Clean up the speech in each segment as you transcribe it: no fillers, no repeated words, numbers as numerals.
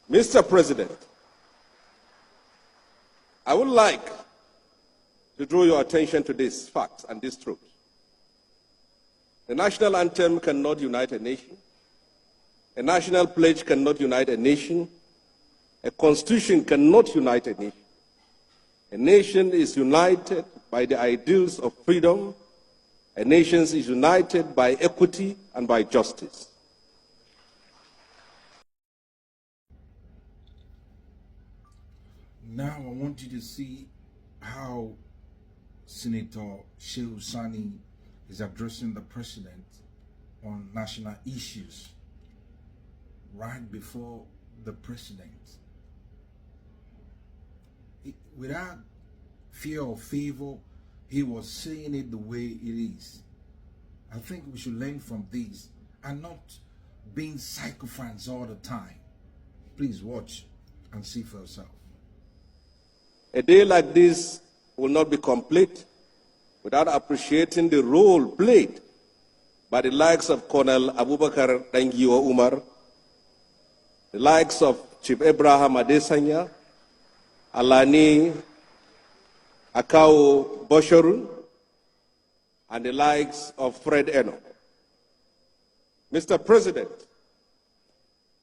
Mr. President, I would like to draw your attention to this fact and this truth. The national anthem cannot unite a nation. A national pledge cannot unite a nation. A constitution cannot unite a nation. A nation is united by the ideals of freedom. A nation is united by equity and by justice. Now I want you to see how Senator Shehu Sani is addressing the president on national issues right before the president. Without fear or favor, he was saying it the way it is. I think we should learn from this and not being sycophants all the time. Please watch and see for yourself. A day like this will not be complete without appreciating the role played by the likes of Colonel Abubakar Dangiwa Umar, the likes of Chief Abraham Adesanya, Alani Akao Boshorun, and the likes of Fred Eno. Mr. President,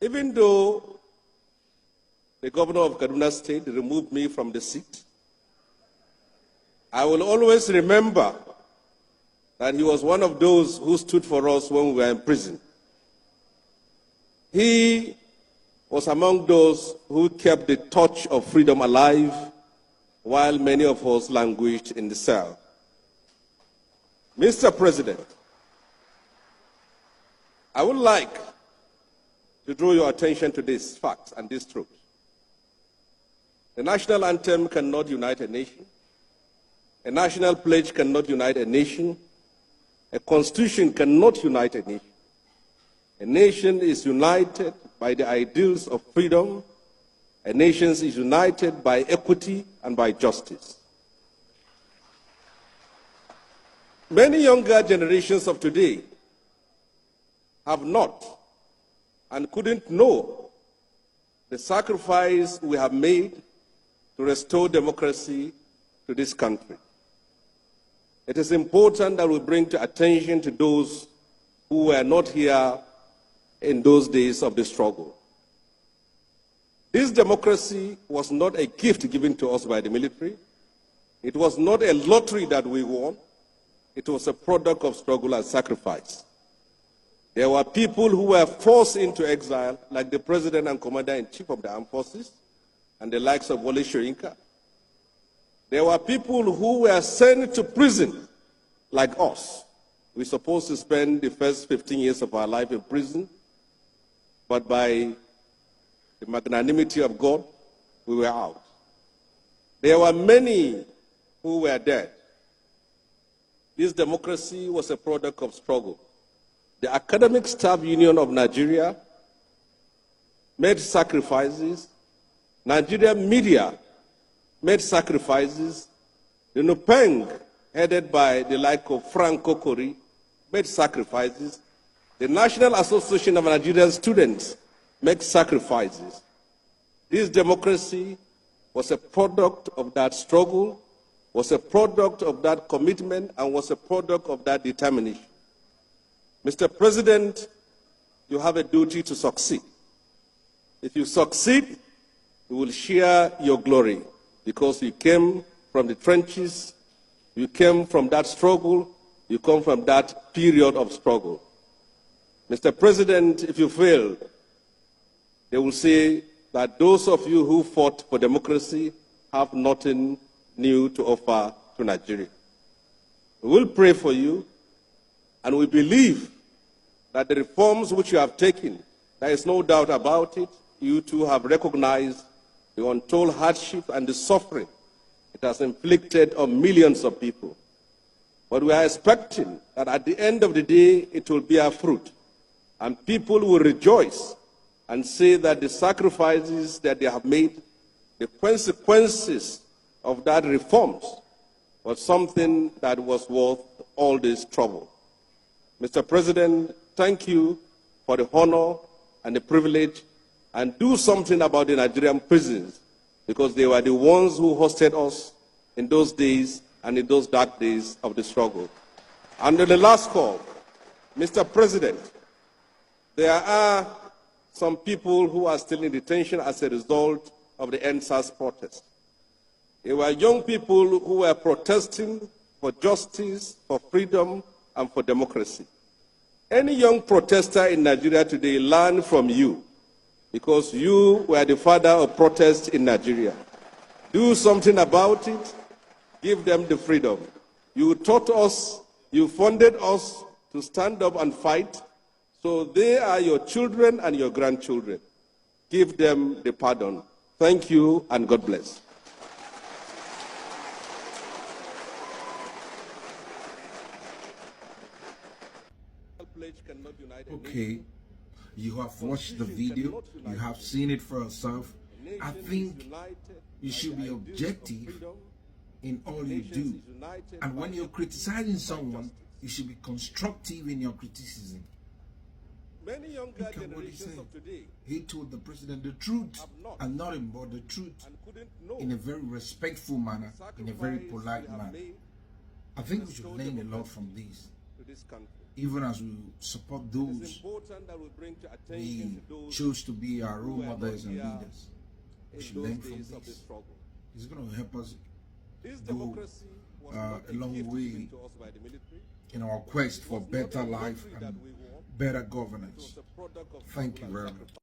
even though the governor of Kaduna State removed me from the seat, I will always remember that he was one of those who stood for us when we were in prison. He was among those who kept the torch of freedom alive while many of us languished in the cell. Mr. President, I would like to draw your attention to this fact and this truth. The national anthem cannot unite a nation. A national pledge cannot unite a nation. A constitution cannot unite a nation. A nation is united by the ideals of freedom. A nation is united by equity and by justice. Many younger generations of today have not and couldn't know the sacrifice we have made to restore democracy to this country. It is important that we bring to attention to those who were not here in those days of the struggle. This democracy was not a gift given to us by the military. It was not a lottery that we won. It was a product of struggle and sacrifice. There were people who were forced into exile, like the President and Commander-in-Chief of the Armed Forces, and the likes of Wole Soyinka. There were people who were sent to prison, like us. We're supposed to spend the first 15 years of our life in prison, but by the magnanimity of God, we were out. There were many who were dead. This democracy was a product of struggle. The Academic Staff Union of Nigeria made sacrifices. Nigerian media made sacrifices. The NUPENG, headed by the like of Franco Kori, made sacrifices. The National Association of Nigerian Students made sacrifices. This democracy was a product of that struggle, was a product of that commitment, and was a product of that determination. Mr. President, you have a duty to succeed. If you succeed, you will share your glory because you came from the trenches, you came from that struggle, you come from that period of struggle. Mr. President, if you fail, they will say that those of you who fought for democracy have nothing new to offer to Nigeria. We will pray for you, and we believe that the reforms which you have taken, there is no doubt about it, you too have recognized the untold hardship and the suffering it has inflicted on millions of people. But we are expecting that at the end of the day, it will bear fruit, and people will rejoice and say that the sacrifices that they have made, the consequences of that reforms, was something that was worth all this trouble. Mr. President, thank you for the honor and the privilege and do something about the Nigerian prisons, because they were the ones who hosted us in those days and in those dark days of the struggle. And on the last call, Mr. President, there are some people who are still in detention as a result of the NSAS protest. They were young people who were protesting for justice, for freedom, and for democracy. Any young protester in Nigeria today learned from you, because you were the father of protest in Nigeria. Do something about it. Give them the freedom. You taught us, you funded us to stand up and fight, so they are your children and your grandchildren. Give them the pardon. Thank you, and God bless. Okay, you have watched the video, you have seen it for yourself. I think you should be objective in all you do. And when you're criticizing someone, you should be constructive in your criticism. Look at what he said. He told the president the truth, and nothing but the truth, in a very respectful manner, in a very polite manner. I think we should learn a lot from this. Even as we support those we choose to be our role models and leaders, we should learn from this. It's going to help us go a long way in our quest for better life and better governance. Thank you very much.